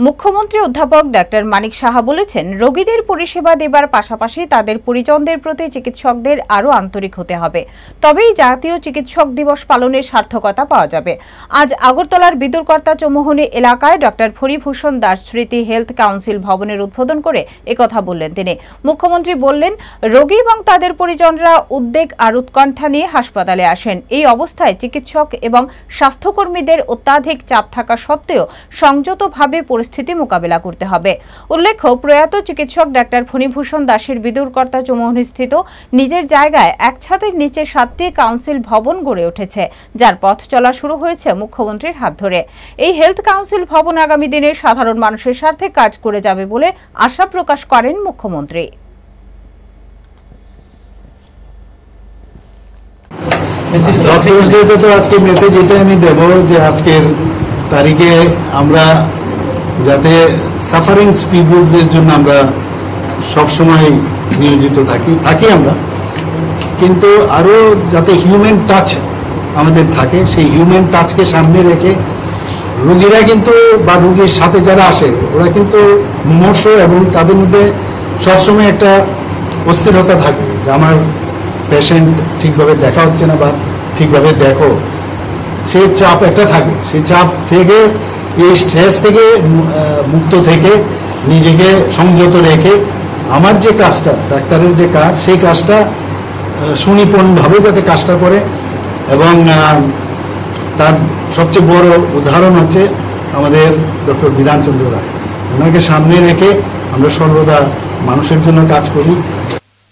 মুখ্যমন্ত্রী অধ্যাপক ডাক্তার মানিক সাহা বলেছেন, রোগীদের পরিষেবা দেবার পাশাপাশি তাদের পরিজনদের প্রতি চিকিৎসকদের আরও আন্তরিক হতে হবে, তবেই জাতীয় চিকিৎসক দিবস পালনের সার্থকতা পাওয়া যাবে। আজ আগরতলার বিদুরকর্তা চৌমুহনী এলাকায় ডক্টর ফণীভূষণ দাস স্মৃতি হেলথ কাউন্সিল ভবনের উদ্বোধন করে একথা বললেন তিনি। মুখ্যমন্ত্রী বললেন, রোগী এবং তাদের পরিজনরা উদ্বেগ আর উৎকণ্ঠা নিয়ে হাসপাতালে আসেন। এই অবস্থায় চিকিৎসক এবং স্বাস্থ্যকর্মীদের অত্যাধিক চাপ থাকা সত্ত্বেও সংযতভাবে পরিস্থিতি মোকাবেলা করতে হবে। উল্লেখ্য, প্রয়াত চিকিৎসক ডাক্তার ফণীভূষণ দাসের বিদুরকর্তা চৌমুহনীস্থিত নিজের জায়গায় এক ছাদের নিচে 7টি কাউন্সিল ভবন গড়ে উঠেছে, যার পথ চলা শুরু হয়েছে মুখ্যমন্ত্রীর হাত ধরে। এই হেলথ কাউন্সিল ভবন আগামী দিনে সাধারণ মানুষের স্বার্থে কাজ করে যাবে বলে আশা প্রকাশ করেন মুখ্যমন্ত্রী। আজকে মেসেজ এটা আমি দেব যে আজকের তারিখে আমরা যাতে সাফারিং পিপলসদের জন্য আমরা সবসময় নিয়োজিত থাকি আমরা, কিন্তু আরো যাতে হিউম্যান টাচ আমাদের থাকে, সেই হিউম্যান টাচকে সামনে রেখে রোগীরা কিন্তু বা রোগীর সাথে যারা আসে ওরা কিন্তু মুমূর্ষু এবং তাদের মধ্যে সবসময় একটা অস্থিরতা থাকে যে আমার পেশেন্ট ঠিকভাবে দেখা হচ্ছে না বা ঠিকভাবে দেখো, সেই চাপ একটা থাকে। সেই চাপ থেকে, এই স্ট্রেস থেকে মুক্ত থেকে নিজেকে সংযত রেখে আমার যে কাজটা, ডাক্তারের যে কাজ, সেই কাজটা সুনিপুণভাবে যাতে কাজটা করে। এবং তার সবচেয়ে বড় উদাহরণ হচ্ছে আমাদের ডক্টর বিধানচন্দ্র রায়। ওনাকে সামনে রেখে আমরা সর্বদা মানুষের জন্য কাজ করি।